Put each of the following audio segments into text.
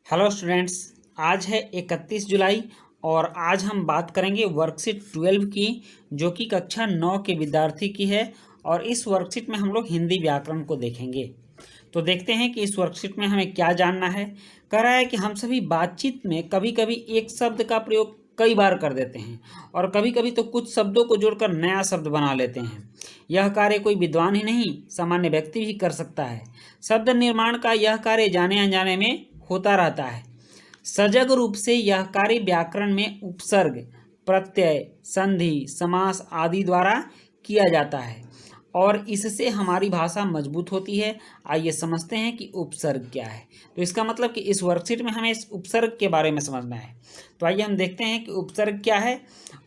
Hello students, आज है 31 जुलाई और आज हम बात करेंगे वर्कशीट 12 की, जो कि कक्षा 9 के विद्यार्थी की है। और इस वर्कशीट में हम लोग हिंदी व्याकरण को देखेंगे। तो देखते हैं कि इस वर्कशीट में हमें क्या जानना है। कह रहा है कि हम सभी बातचीत में कभी कभी एक शब्द का प्रयोग कई बार कर देते हैं और कभी कभी तो कुछ शब्दों को जोड़कर नया शब्द बना लेते हैं। यह कार्य कोई विद्वान ही नहीं, सामान्य व्यक्ति भी कर सकता है। शब्द निर्माण का यह कार्य जाने अनजाने में होता रहता है। सजग रूप से यह कार्य व्याकरण में उपसर्ग, प्रत्यय, संधि, समास आदि द्वारा किया जाता है और इससे हमारी भाषा मजबूत होती है। आइए समझते हैं कि उपसर्ग क्या है। तो इसका मतलब कि इस वर्कशीट में हमें इस उपसर्ग के बारे में समझना है। तो आइए हम देखते हैं कि उपसर्ग क्या है।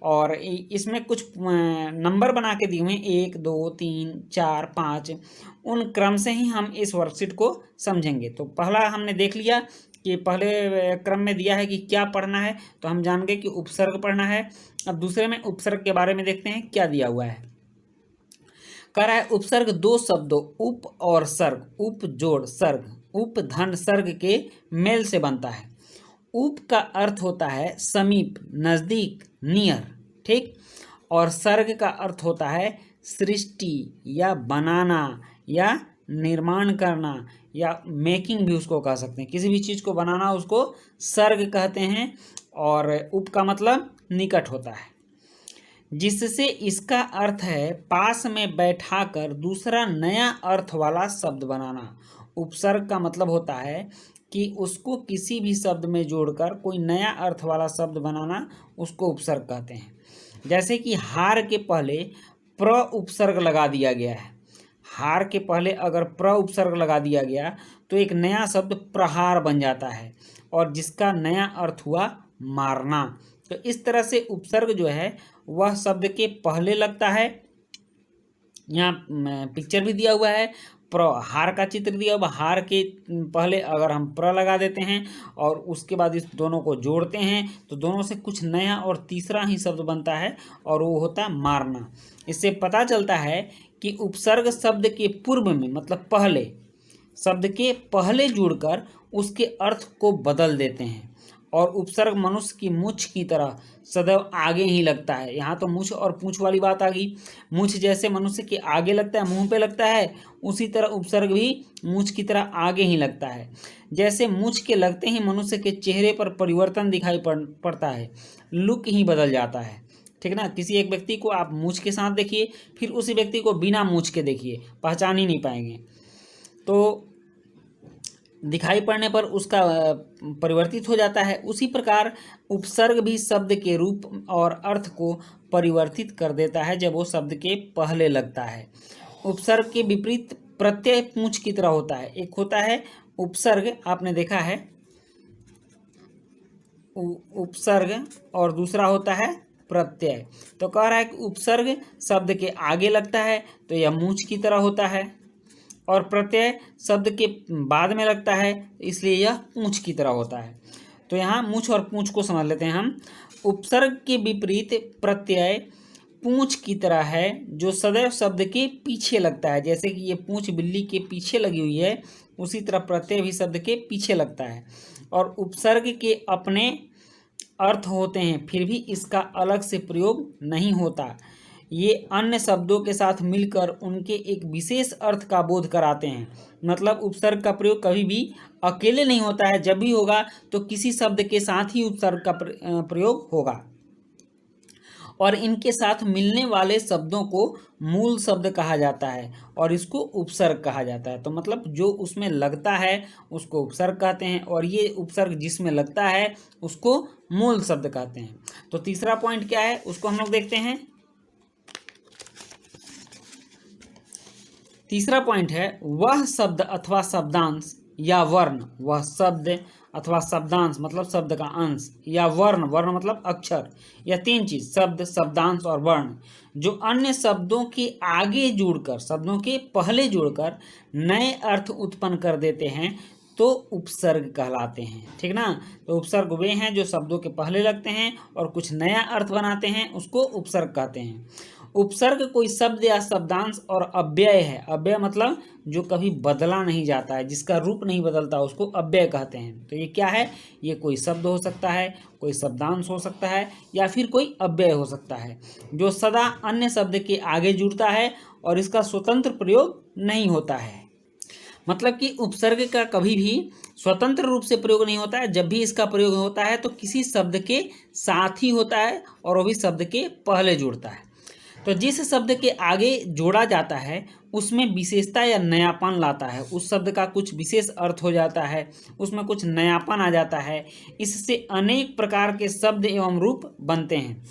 और इसमें कुछ नंबर बना के दिए हुए हैं, 1 2 3 4 5। उन क्रम से ही हम इस वर्कशीट को समझेंगे। तो पहला हमने देख लिया कि पहले क्रम में दिया है कि क्या पढ़ना है, तो हम जान गए कि उपसर्ग पढ़ना है। अब दूसरे में उपसर्ग के बारे में देखते हैं क्या दिया हुआ है। कह रहा है उपसर्ग दो शब्दों उप और सर्ग, उप जोड़ सर्ग, उप धन सर्ग के मेल से बनता है। उप का अर्थ होता है समीप, नज़दीक, नियर, ठीक। और सर्ग का अर्थ होता है सृष्टि या बनाना या निर्माण करना या मेकिंग भी उसको कह सकते हैं। किसी भी चीज़ को बनाना उसको सर्ग कहते हैं। और उप का मतलब निकट होता है, जिससे इसका अर्थ है पास में बैठाकर दूसरा नया अर्थ वाला शब्द बनाना। उपसर्ग का मतलब होता है कि उसको किसी भी शब्द में जोड़कर कोई नया अर्थ वाला शब्द बनाना, उसको उपसर्ग कहते हैं। जैसे कि हार के पहले प्र उपसर्ग लगा दिया गया है। हार के पहले अगर प्र उपसर्ग लगा दिया गया तो एक नया शब्द प्रहार बन जाता है और जिसका नया अर्थ हुआ मारना। तो इस तरह से उपसर्ग जो है वह शब्द के पहले लगता है। यहाँ पिक्चर भी दिया हुआ है, प्र हार का चित्र दिया हुआ। हार के पहले अगर हम प्र लगा देते हैं और उसके बाद इस दोनों को जोड़ते हैं तो दोनों से कुछ नया और तीसरा ही शब्द बनता है और वो होता है मारना। इससे पता चलता है कि उपसर्ग शब्द के पूर्व में, मतलब पहले, शब्द के पहले जुड़कर उसके अर्थ को बदल देते हैं। और उपसर्ग मनुष्य की मूंछ की तरह सदैव आगे ही लगता है। यहाँ तो मूंछ और पूंछ वाली बात आ गई। मूंछ जैसे मनुष्य के आगे लगता है, मुंह पे लगता है, उसी तरह उपसर्ग भी मूंछ की तरह आगे ही लगता है। जैसे मूंछ के लगते ही मनुष्य के चेहरे पर परिवर्तन दिखाई पड़ता है, लुक ही बदल जाता है, ठीक ना। किसी एक व्यक्ति को आप मूंछ के साथ देखिए, फिर उसी व्यक्ति को बिना मूंछ के देखिए, पहचान ही नहीं पाएंगे। तो दिखाई पड़ने पर उसका परिवर्तित हो जाता है। उसी प्रकार उपसर्ग भी शब्द के रूप और अर्थ को परिवर्तित कर देता है जब वो शब्द के पहले लगता है। उपसर्ग के विपरीत प्रत्यय पूंछ की तरह होता है। एक होता है उपसर्ग, आपने देखा है उपसर्ग, और दूसरा होता है प्रत्यय। तो कह रहा है कि उपसर्ग शब्द के आगे लगता है तो यह मूंछ की तरह होता है, और प्रत्यय शब्द के बाद में लगता है इसलिए यह पूंछ की तरह होता है। तो यहाँ मूंछ और पूंछ को समझ लेते हैं हम। उपसर्ग के विपरीत प्रत्यय पूंछ की तरह है जो सदैव शब्द के पीछे लगता है। जैसे कि ये पूंछ बिल्ली के पीछे लगी हुई है, उसी तरह प्रत्यय भी शब्द के पीछे लगता है। और उपसर्ग के अपने अर्थ होते हैं, फिर भी इसका अलग से प्रयोग नहीं होता। ये अन्य शब्दों के साथ मिलकर उनके एक विशेष अर्थ का बोध कराते हैं। मतलब उपसर्ग का प्रयोग कभी भी अकेले नहीं होता है, जब भी होगा तो किसी शब्द के साथ ही उपसर्ग का प्रयोग होगा। और इनके साथ मिलने वाले शब्दों को मूल शब्द कहा जाता है और इसको उपसर्ग कहा जाता है। तो मतलब जो उसमें लगता है उसको उपसर्ग कहते हैं और ये उपसर्ग जिसमें लगता है उसको मूल शब्द कहते हैं। तो तीसरा पॉइंट क्या है उसको हम लोग देखते हैं। तीसरा पॉइंट है वह शब्द अथवा शब्दांश या वर्ण, वह शब्द अथवा शब्दांश मतलब शब्द का अंश, या वर्ण, वर्ण मतलब अक्षर, या तीन चीज शब्द, शब्दांश और वर्ण, जो अन्य शब्दों के आगे जुड़कर, शब्दों के पहले जुड़कर नए अर्थ उत्पन्न कर देते हैं तो उपसर्ग कहलाते हैं, ठीक ना। तो उपसर्ग वे हैं जो शब्दों के पहले लगते हैं और कुछ नया अर्थ बनाते हैं, उसको उपसर्ग कहते हैं। उपसर्ग कोई शब्द या शब्दांश और अव्यय है। अव्यय मतलब जो कभी बदला नहीं जाता है, जिसका रूप नहीं बदलता, उसको अव्यय कहते हैं। तो ये क्या है? ये कोई शब्द हो सकता है, कोई शब्दांश हो सकता है, या फिर कोई अव्यय हो सकता है, जो सदा अन्य शब्द के आगे जुड़ता है और इसका स्वतंत्र प्रयोग नहीं होता है। मतलब कि उपसर्ग का कभी भी स्वतंत्र रूप से प्रयोग नहीं होता है। जब भी इसका प्रयोग होता है तो किसी शब्द के साथ ही होता है और वो भी शब्द के पहले जुड़ता है। तो जिस शब्द के आगे जोड़ा जाता है उसमें विशेषता या नयापन लाता है। उस शब्द का कुछ विशेष अर्थ हो जाता है, उसमें कुछ नयापन आ जाता है। इससे अनेक प्रकार के शब्द एवं रूप बनते हैं।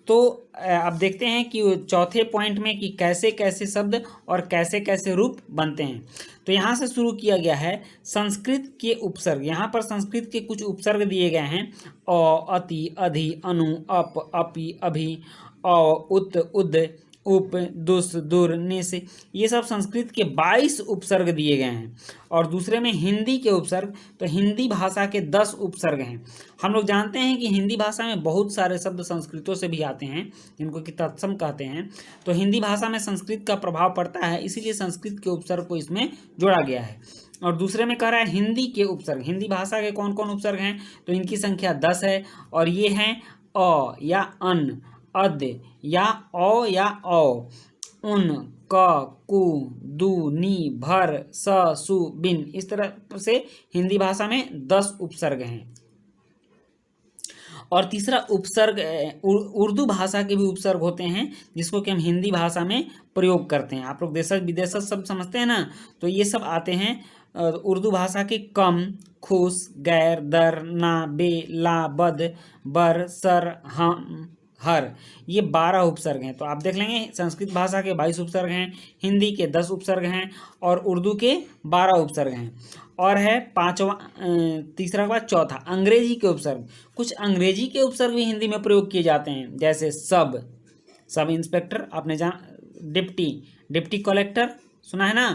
तो अब देखते हैं कि चौथे पॉइंट में कि कैसे कैसे शब्द और कैसे कैसे रूप बनते हैं। तो यहाँ से शुरू किया गया है संस्कृत के उपसर्ग। यहाँ पर संस्कृत के कुछ उपसर्ग दिए गए हैं। अ, अति, अधि, अनु, अप, अपि, अभि, अ, उत, उद, उप, दुस, दुर, निस, ये सब संस्कृत के 22 उपसर्ग दिए गए हैं। और दूसरे में हिंदी के उपसर्ग, तो हिंदी भाषा के 10 उपसर्ग हैं। हम लोग जानते हैं कि हिंदी भाषा में बहुत सारे शब्द संस्कृतों से भी आते हैं, जिनको कि तत्सम कहते हैं। तो हिंदी भाषा में संस्कृत का प्रभाव पड़ता है, इसीलिए संस्कृत के उपसर्ग को इसमें जोड़ा गया है। और दूसरे में कह रहा है हिंदी के उपसर्ग। हिंदी भाषा के कौन कौन उपसर्ग हैं? तो इनकी संख्या 10 है और ये हैं अ या अन, अद या औ या औ, उन, क, कु, दु, नि, भर, स, सु, बिन। इस तरह से हिंदी भाषा में 10 उपसर्ग हैं। और तीसरा उपसर्ग उर्दू भाषा के भी उपसर्ग होते हैं, जिसको कि हम हिंदी भाषा में प्रयोग करते हैं। आप लोग देशज विदेशज सब समझते हैं ना, तो ये सब आते हैं उर्दू भाषा के कम, खुश, गैर, दर, ना, बे, ला, बद, बर, सर, हम, हर, ये 12 उपसर्ग हैं। तो आप देख लेंगे संस्कृत भाषा के 22 उपसर्ग हैं, हिंदी के 10 उपसर्ग हैं और उर्दू के 12 उपसर्ग हैं। और है पांचवा, तीसरा के बाद चौथा अंग्रेजी के उपसर्ग। कुछ अंग्रेजी के उपसर्ग भी हिंदी में प्रयोग किए जाते हैं, जैसे सब इंस्पेक्टर आपने डिप्टी, डिप्टी कलेक्टर सुना है ना,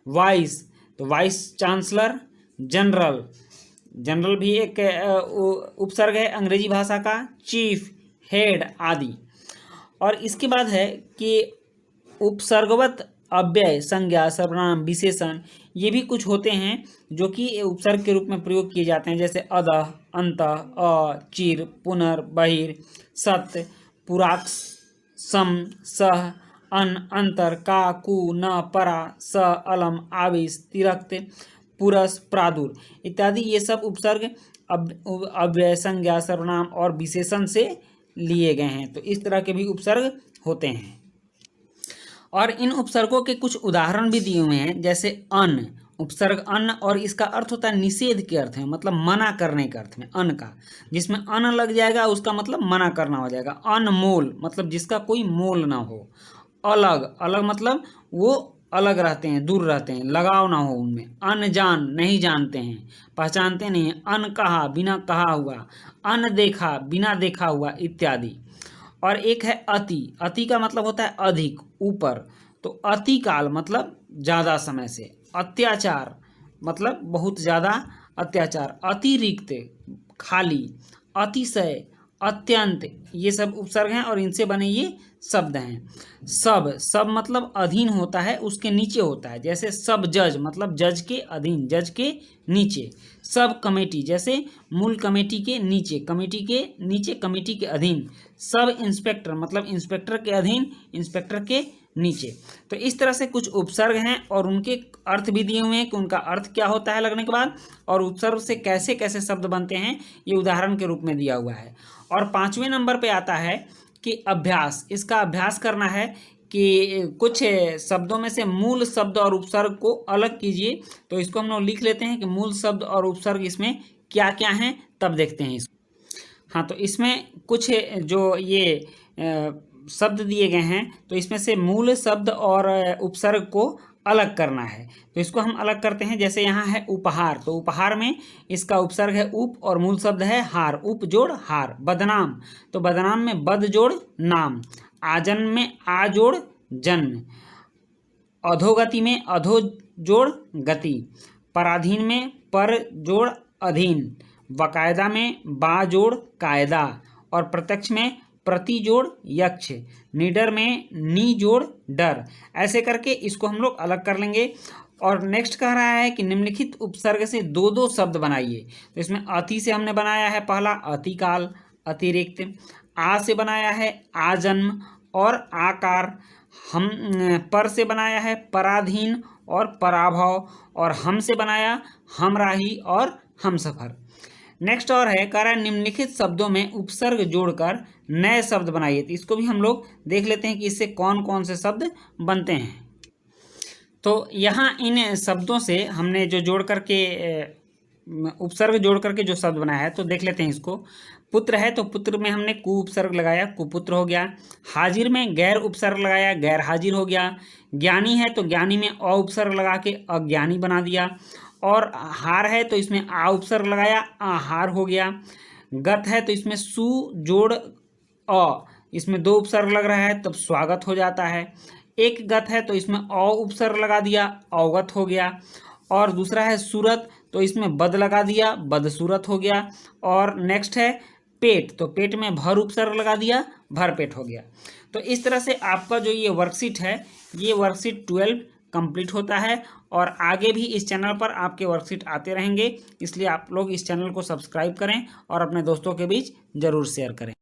वाइस, तो वाइस चांसलर, जनरल, जनरल भी एक उपसर्ग है अंग्रेजी भाषा का, चीफ, हेड आदि। और इसके बाद है कि उपसर्गवत अव्यय, संज्ञा, सर्वनाम, विशेषण, ये भी कुछ होते हैं जो कि उपसर्ग के रूप में प्रयोग किए जाते हैं, जैसे अदह, अंतः, अ, चिर, पुनर्, बहिर, सत्य, पुराक्ष, सम, सह, अन, अंतर, का, कु, न, परा, स, अलम, आविश, तिरक्त, पुरस, प्रादुर इत्यादि। ये सब उपसर्ग अव्यय, संज्ञा, सर्वनाम और विशेषण से लिए गए हैं। तो इस तरह के भी उपसर्ग होते हैं। और इन उपसर्गों के कुछ उदाहरण भी दिए हुए हैं, जैसे अन, उपसर्ग अन, और इसका अर्थ होता है निषेध के अर्थ में, मतलब मना करने के अर्थ में अन का। जिसमें अन लग जाएगा उसका मतलब मना करना हो जाएगा। अनमोल मतलब जिसका कोई मोल ना हो। अलग, अलग मतलब वो अलग रहते हैं, दूर रहते हैं, लगाव ना हो उनमें। अनजान नहीं जानते हैं, पहचानते नहीं हैं। अनकहा बिना कहा हुआ, अनदेखा बिना देखा हुआ इत्यादि। और एक है अति, अति का मतलब होता है अधिक, ऊपर। तो अतिकाल मतलब ज़्यादा समय से। अत्याचार मतलब बहुत ज़्यादा अत्याचार। अतिरिक्त खाली, अतिशय, अत्यंत, ये सब उपसर्ग हैं और इनसे बने ये शब्द हैं। सब मतलब अधीन होता है, उसके नीचे होता है, जैसे सब जज मतलब जज के अधीन, जज के नीचे। सब कमेटी जैसे मूल कमेटी के नीचे, कमेटी के नीचे, कमेटी के अधीन। सब इंस्पेक्टर मतलब इंस्पेक्टर के अधीन, इंस्पेक्टर के नीचे। तो इस तरह से कुछ उपसर्ग हैं और उनके अर्थ भी दिए हुए हैं कि उनका अर्थ क्या होता है लगने के बाद, और उपसर्ग से कैसे कैसे शब्द बनते हैं ये उदाहरण के रूप में दिया हुआ है। और 5वें नंबर पे आता है कि अभ्यास। इसका अभ्यास करना है कि कुछ शब्दों में से मूल शब्द और उपसर्ग को अलग कीजिए। तो इसको हम लोग लिख लेते हैं कि मूल शब्द और उपसर्ग इसमें क्या क्या हैं, तब देखते हैं इसको। हाँ, तो इसमें कुछ जो ये शब्द दिए गए हैं, तो इसमें से मूल शब्द और उपसर्ग को अलग करना है। तो इसको हम अलग करते हैं। जैसे यहाँ है उपहार, तो उपहार में इसका उपसर्ग है उप और मूल शब्द है हार, उप जोड़ हार। बदनाम, तो बदनाम में बद जोड़ नाम। आजन्म में आ जोड़ जन्म। अधोगति में अधो जोड़ गति। पराधीन में पर जोड़ अधीन। बाकायदा में बा जोड़ कायदा। और प्रत्यक्ष में प्रति जोड़ यक्ष, निडर में नी जोड़ डर। ऐसे करके इसको हम लोग अलग कर लेंगे। और नेक्स्ट कह रहा है कि निम्नलिखित उपसर्ग से दो दो शब्द बनाइए। तो इसमें अति से हमने बनाया है पहला अतिकाल, अतिरिक्त। आ से बनाया है आजन्म और आकार। हम पर से बनाया है पराधीन और पराभव। और हम से बनाया हमराही और हमसफर। नेक्स्ट और है कह रहा है निम्नलिखित शब्दों में उपसर्ग जोड़कर नए शब्द बनाइए। तो इसको भी हम लोग देख लेते हैं कि इससे कौन कौन से शब्द बनते हैं। तो यहाँ इन शब्दों से हमने जो जोड़ करके उपसर्ग जोड़ करके जो शब्द बनाया है तो देख लेते हैं इसको। पुत्र है तो पुत्र में हमने कु उपसर्ग लगाया, कुपुत्र हो गया। हाजिर में गैर उपसर्ग लगाया, गैर हाजिर हो गया। ज्ञानी है तो ज्ञानी में अ उपसर्ग लगा के अज्ञानी बना दिया। और हार है तो इसमें आ उपसर्ग लगाया, आहार हो गया। गत है तो इसमें सु जोड़ अ, इसमें दो उपसर्ग लग रहा है तब स्वागत हो जाता है। एक गत है तो इसमें अ उपसर्ग लगा दिया, अवगत हो गया। और दूसरा है सूरत तो इसमें बद लगा दिया, बदसूरत हो गया। और नेक्स्ट है पेट तो पेट में भर उपसर्ग लगा दिया, भर पेट हो गया। तो इस तरह से आपका जो ये वर्कशीट है ये वर्कशीट 12 कंप्लीट होता है। और आगे भी इस चैनल पर आपके वर्कशीट आते रहेंगे, इसलिए आप लोग इस चैनल को सब्सक्राइब करें और अपने दोस्तों के बीच ज़रूर शेयर करें।